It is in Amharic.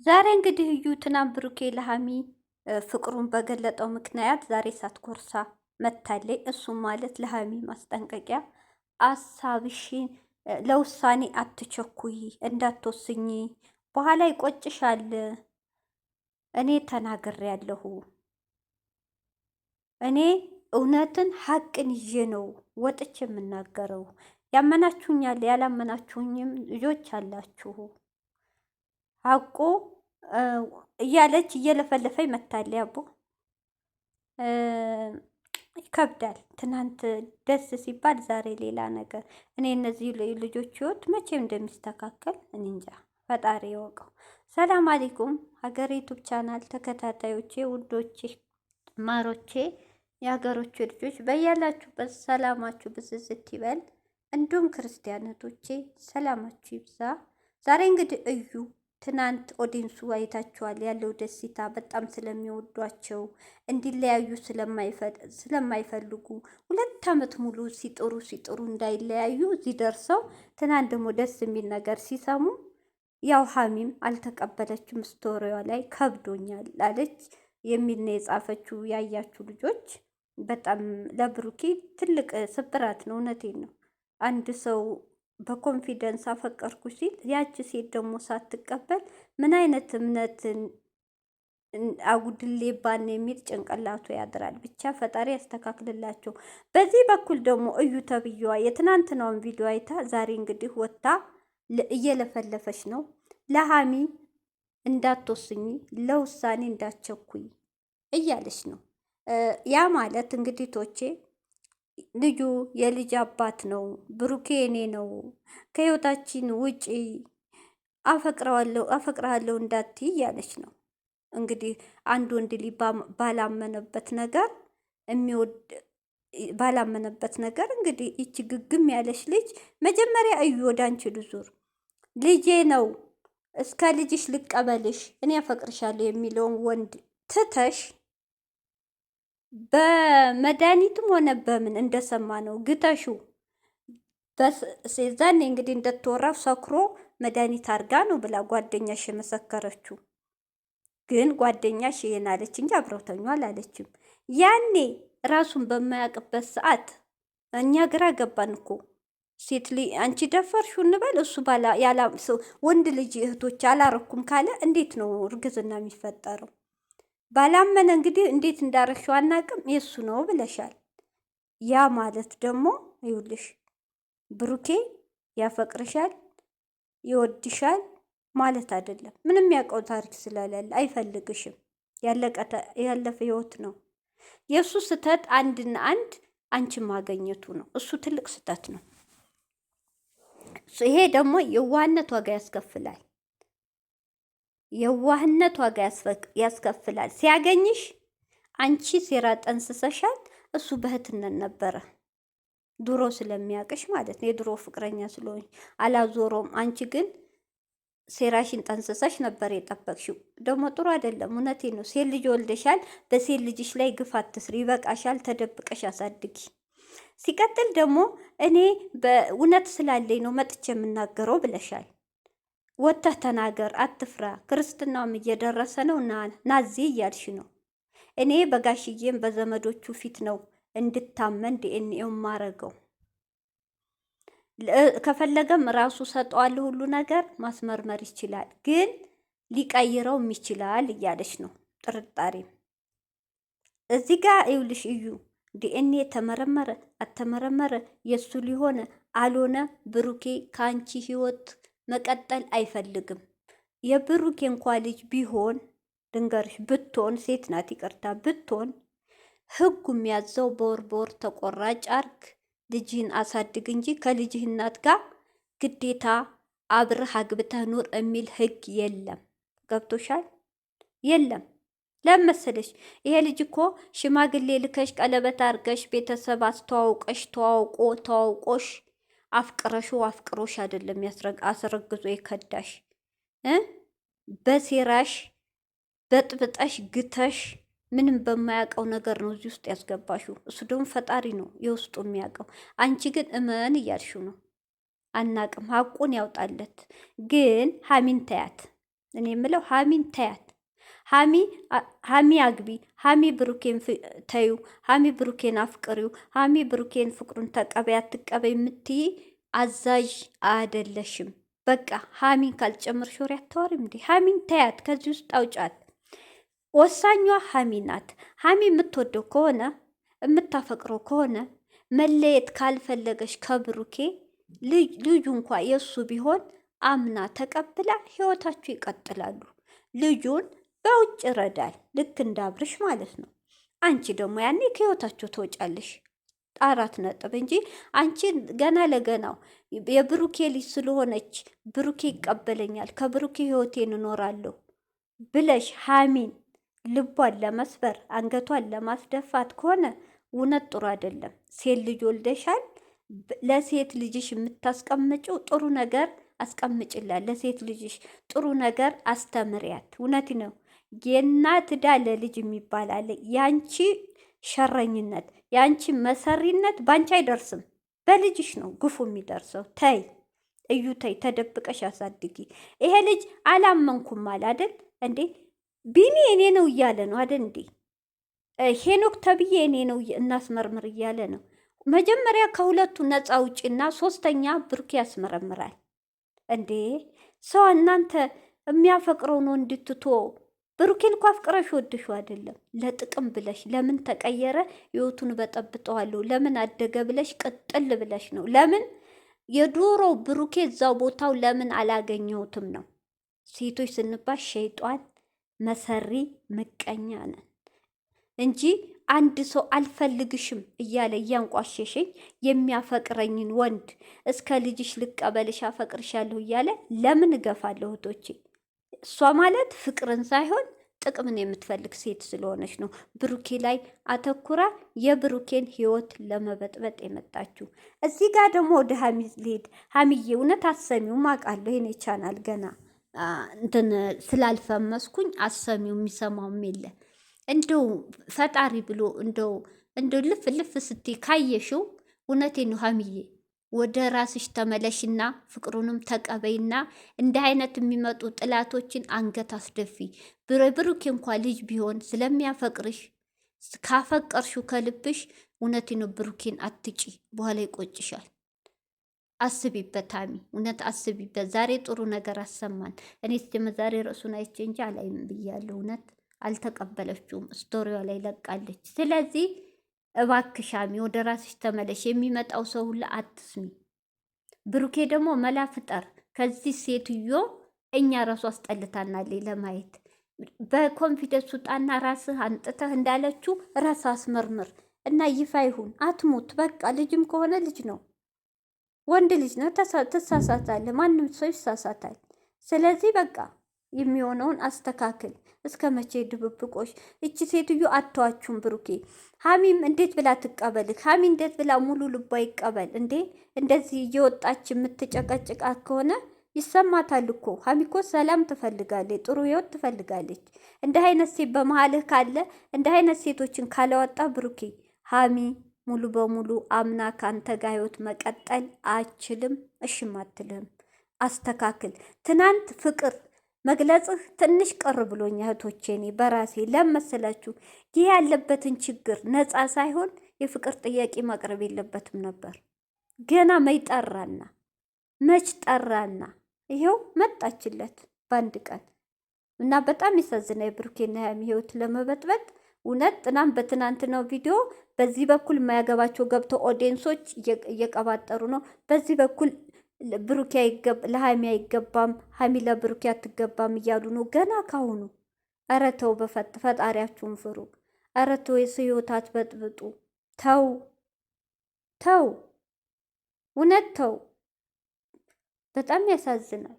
ዛሬ እንግዲህ እዩ ትናንት ብሩኬ ለሀሚ ፍቅሩን በገለጠው ምክንያት ዛሬ ሳትኮርሳ መታለይ። እሱም ማለት ለሀሚ ማስጠንቀቂያ አሳብሽን ለውሳኔ አትቸኩይ፣ እንዳትወስኝ፣ በኋላ ይቆጭሻል። እኔ ተናግሬያለሁ። እኔ እውነትን ሀቅን ይዤ ነው ወጥቼ የምናገረው። ያመናችሁኛል፣ ያላመናችሁኝም ልጆች አላችሁ። ሀቁ እያለች እየለፈለፈ መታለች። አቦ ይከብዳል። ትናንት ደስ ሲባል ዛሬ ሌላ ነገር። እኔ እነዚህ ልጆች ህይወት መቼም እንደሚስተካከል እኔ እንጃ፣ ፈጣሪ ይወቀው። ሰላም አለይኩም ሀገሬ ዩቱብ ቻናል ተከታታዮቼ፣ ውዶቼ፣ ማሮቼ፣ የሀገሮቹ ልጆች በያላችሁበት ሰላማችሁ ብዝዝት ይበል። እንዲሁም ክርስቲያኖቶቼ ሰላማችሁ ይብዛ። ዛሬ እንግዲህ እዩ ትናንት ኦዲንሱ አይታችኋል ያለው ደስታ፣ በጣም ስለሚወዷቸው እንዲለያዩ ስለማይፈልጉ 2 ዓመት ሙሉ ሲጥሩ እንዳይለያዩ እዚህ ደርሰው ትናንት ደግሞ ደስ የሚል ነገር ሲሰሙ ያው ሀሚም አልተቀበለችም። ስቶሪዋ ላይ ከብዶኛል አለች የሚል ነው የጻፈችው። ያያችሁ ልጆች በጣም ለብሩኬ ትልቅ ስብራት ነው። እውነቴን ነው። አንድ ሰው በኮንፊደንስ አፈቀርኩ ሲል ያቺ ሴት ደግሞ ሳትቀበል ምን አይነት እምነትን አጉድሌባን የሚል ጭንቅላቱ ያድራል። ብቻ ፈጣሪ ያስተካክልላቸው። በዚህ በኩል ደግሞ እዩ ተብዬዋ የትናንትናውን ቪዲዮ አይታ ዛሬ እንግዲህ ወጥታ እየለፈለፈች ነው። ለሀሚ እንዳትወስኝ፣ ለውሳኔ እንዳትቸኩይ እያለች ነው። ያ ማለት እንግዲህ ቶቼ ልጁ የልጅ አባት ነው። ብሩኬ እኔ ነው፣ ከህይወታችን ውጪ፣ አፈቅረዋለሁ እንዳትይ እያለች ነው። እንግዲህ አንድ ወንድ ልጅ ባላመነበት ነገር ባላመነበት ነገር እንግዲህ ይቺ ግግም ያለች ልጅ መጀመሪያ እዩ ወደ አንቺ ልዙር፣ ልጄ ነው፣ እስከ ልጅሽ ልቀበልሽ፣ እኔ አፈቅርሻለሁ የሚለውን ወንድ ትተሽ በመድኃኒትም ሆነ በምን እንደሰማ ነው ግተሹ። ዛኔ እንግዲህ እንደተወራው ሰክሮ መድኃኒት አድርጋ ነው ብላ ጓደኛሽ የመሰከረችው። ግን ጓደኛሽ ይሄን አለች እንጂ አብረውተኛ አላለችም። ያኔ ራሱን በማያውቅበት ሰዓት እኛ ግራ ገባን እኮ። ሴት ልጅ አንቺ ደፈርሽው እንበል፣ እሱ ወንድ ልጅ እህቶች አላረኩም ካለ እንዴት ነው እርግዝና የሚፈጠረው? ባላመነ እንግዲህ እንዴት እንዳረግሽው አናቅም፣ የሱ ነው ብለሻል። ያ ማለት ደግሞ ይውልሽ ብሩኬ ያፈቅርሻል፣ ይወድሻል ማለት አይደለም። ምንም ያውቀው ታሪክ ስለሌለ አይፈልግሽም። ያለፈ ህይወት ነው። የእሱ ስህተት አንድና አንድ አንቺን ማገኘቱ ነው። እሱ ትልቅ ስህተት ነው። ይሄ ደግሞ የዋህነት ዋጋ ያስከፍላል። የዋህነት ዋጋ ያስከፍላል። ሲያገኝሽ አንቺ ሴራ ጠንስሰሻል፣ እሱ በእህትነት ነበረ ድሮ ስለሚያውቅሽ ማለት ነው። የድሮ ፍቅረኛ ስለሆኝ አላዞሮም። አንቺ ግን ሴራሽን ጠንስሰሽ ነበር የጠበቅሽው። ደግሞ ጥሩ አይደለም። እውነቴ ነው። ሴት ልጅ ወልደሻል። በሴት ልጅሽ ላይ ግፍ አትስሪ። ይበቃሻል። ተደብቀሽ አሳድጊ። ሲቀጥል ደግሞ እኔ በእውነት ስላለኝ ነው መጥቼ የምናገረው ብለሻል። ወጥተህ ተናገር፣ አትፍራ። ክርስትናውም እየደረሰ ነው። ናዚ እያልሽ ነው። እኔ በጋሽዬም በዘመዶቹ ፊት ነው እንድታመን ዲኤንኤው ማረገው። ከፈለገም ራሱ ሰጠዋል። ሁሉ ነገር ማስመርመር ይችላል፣ ግን ሊቀይረውም ይችላል እያለች ነው። ጥርጣሬም እዚህ ጋር ይውልሽ እዩ። ዲኤንኤ ተመረመረ አተመረመረ የእሱ ሊሆነ አልሆነ ብሩኬ ከአንቺ ህይወት መቀጠል አይፈልግም። የብሩኬ እንኳ ልጅ ቢሆን ድንገርሽ ብትሆን ሴት ናት፣ ይቅርታ ብትሆን ህጉ የሚያዘው በወር ተቆራጭ አርግ ልጅህን አሳድግ እንጂ ከልጅህ እናት ጋር ግዴታ አብረህ አግብተህ ኑር የሚል ህግ የለም። ገብቶሻል? የለም። ለመሰለሽ ይሄ ልጅ እኮ ሽማግሌ ልከሽ ቀለበት አርገሽ ቤተሰብ አስተዋውቀሽ ተዋውቆሽ አፍቅሮሽ አይደለም አስረግዞ የከዳሽ በሴራሽ በጥብጠሽ ግተሽ ምንም በማያውቀው ነገር ነው እዚህ ውስጥ ያስገባሽው። እሱ ደግሞ ፈጣሪ ነው የውስጡ የሚያውቀው። አንቺ ግን እመን እያልሽው ነው። አናቅም፣ ሀቁን ያውጣለት። ግን ሀሚን ተያት። እኔ የምለው ሀሚን ተያት። ሀሚ አግቢ፣ ሀሚ ብሩኬን ተዩ፣ ሀሚ ብሩኬን አፍቅሪው፣ ሀሚ ብሩኬን ፍቅሩን ተቀበይ አትቀበይ የምትይ አዛዥ አይደለሽም። በቃ ሀሚን ካልጨምርሽ ወሬ አታወሪም እንዴ? ሀሚን ተያት፣ ከዚህ ውስጥ አውጫት። ወሳኟ ሀሚ ናት። ሀሚ የምትወደው ከሆነ የምታፈቅረው ከሆነ መለየት ካልፈለገች ከብሩኬ ልጁ እንኳ የእሱ ቢሆን አምና ተቀብላ ህይወታችሁ ይቀጥላሉ። ልጁን በውጭ ይረዳል፣ ልክ እንዳብርሽ ማለት ነው። አንቺ ደግሞ ያኔ ከህይወታቸው ትወጫለሽ። 4 ነጥብ እንጂ አንቺ ገና ለገናው የብሩኬ ልጅ ስለሆነች ብሩኬ ይቀበለኛል፣ ከብሩኬ ህይወቴን እኖራለሁ ብለሽ ሀሚን ልቧን ለመስበር አንገቷን ለማስደፋት ከሆነ እውነት ጥሩ አይደለም። ሴት ልጅ ወልደሻል። ለሴት ልጅሽ የምታስቀምጪው ጥሩ ነገር አስቀምጭላት። ለሴት ልጅሽ ጥሩ ነገር አስተምሪያት። እውነት ነው። የእናት ዕዳ ለልጅ የሚባል አለ። ያንቺ ሸረኝነት፣ ያንቺ መሰሪነት ባንቺ አይደርስም፣ በልጅሽ ነው ግፉ የሚደርሰው። ተይ እዩ፣ ተይ፣ ተደብቀሽ አሳድጊ። ይሄ ልጅ አላመንኩም አለ አይደል እንዴ? ቢኒ እኔ ነው እያለ ነው አይደል እንዴ? ሄኖክ ተብዬ እኔ ነው እናስመርምር እያለ ነው። መጀመሪያ ከሁለቱ ነፃ ውጪና ሶስተኛ ብሩኬ ያስመረምራል እንዴ? ሰው እናንተ የሚያፈቅረው ነው እንድትቶ ብሩኬን እኮ አፍቅረሽ ወድሹ አይደለም፣ ለጥቅም ብለሽ ለምን ተቀየረ ህይወቱን በጠብጠዋለሁ ለምን አደገ ብለሽ ቅጥል ብለሽ ነው። ለምን የዱሮ ብሩኬ እዛው ቦታው ለምን አላገኘሁትም ነው። ሴቶች ስንባል ሸይጧን መሰሪ ምቀኛ ነን እንጂ አንድ ሰው አልፈልግሽም እያለ እያንቋሸሸኝ የሚያፈቅረኝን ወንድ እስከ ልጅሽ ልቀበልሽ አፈቅርሻለሁ እያለ ለምን እገፋለሁ? እህቶቼ እሷ ማለት ፍቅርን ሳይሆን ጥቅምን የምትፈልግ ሴት ስለሆነች ነው ብሩኬ ላይ አተኩራ የብሩኬን ህይወት ለመበጥበጥ የመጣችው። እዚህ ጋር ደግሞ ወደ ሀሚ ልሄድ። ሀሚዬ እውነት አሰሚውም አውቃለሁ። የኔ ቻናል ገና እንትን ስላልፈመስኩኝ አሰሚው የሚሰማውም የለ። እንደው ፈጣሪ ብሎ እንደው ልፍ ልፍ ስትይ ካየሽው እውነቴ ነው ሀሚዬ፣ ወደ ራስሽ ተመለሽና ፍቅሩንም ተቀበይና እንደ አይነት የሚመጡ ጥላቶችን አንገት አስደፊ። ብሩኬ እንኳ ልጅ ቢሆን ስለሚያፈቅርሽ ካፈቀርሽው ከልብሽ እውነቴ ነው ብሩኬን አትጪ፣ በኋላ ይቆጭሻል። አስቢበት ሀሚ፣ እውነት አስቢበት። ዛሬ ጥሩ ነገር አሰማን። እኔ ዛሬ ርዕሱን አይቼ እንጂ አላይም ብያለሁ። እውነት አልተቀበለችውም፣ ስቶሪዋ ላይ ለቃለች። ስለዚህ እባክሽ ሀሚ ወደ ራስሽ ተመለሽ። የሚመጣው ሰው ሁሉ አትስሚ። ብሩኬ ደግሞ መላ ፍጠር ከዚህ ሴትዮ። እኛ ራሱ አስጠልታናለች ለማየት። በኮንፊደንስ ውጣና ራስህ አንጥተህ እንዳለችው ራስህ አስመርምር እና ይፋ ይሁን። አትሙት በቃ። ልጅም ከሆነ ልጅ ነው፣ ወንድ ልጅ ነው። ትሳሳታለህ፣ ማንም ሰው ይሳሳታል። ስለዚህ በቃ የሚሆነውን አስተካክል። እስከ መቼ ድብብቆሽ? እቺ ሴትዮ አተዋችሁም። ብሩኬ ሀሚም እንዴት ብላ ትቀበልህ? ሀሚ እንዴት ብላ ሙሉ ልቧ ይቀበል እንዴ? እንደዚህ እየወጣች የምትጨቀጭቃት ከሆነ ይሰማታል እኮ። ሀሚ እኮ ሰላም ትፈልጋለች፣ ጥሩ ህይወት ትፈልጋለች። እንደ አይነት ሴት በመሀልህ ካለ እንደ አይነት ሴቶችን ካለወጣ ብሩኬ ሀሚ ሙሉ በሙሉ አምና ካንተ ጋር ህይወት መቀጠል አችልም፣ እሽም አትልህም። አስተካክል። ትናንት ፍቅር መግለጽህ ትንሽ ቀር ብሎኝ እህቶቼ፣ እኔ በራሴ ለመሰላችሁ ይህ ያለበትን ችግር ነፃ ሳይሆን የፍቅር ጥያቄ ማቅረብ የለበትም ነበር። ገና መች ጠራና ይሄው መጣችለት በአንድ ቀን። እና በጣም ያሳዝና የብሩኬና ሀሚ ህይወት ለመበጥበጥ እውነት በትናንትናው ቪዲዮ በዚህ በኩል የማያገባቸው ገብተው ኦዲየንሶች እየቀባጠሩ ነው። በዚህ በኩል ብሩኬ ለሀሚ አይገባም፣ ሀሚ ለብሩኬ አትገባም እያሉ ነው ገና ካሁኑ። ኧረ ተው፣ ፈጣሪያችሁን ፍሩ። ኧረ ተው፣ የሰው ህይወት አትበጥብጡ። ተው፣ እውነት ተው። በጣም ያሳዝናል።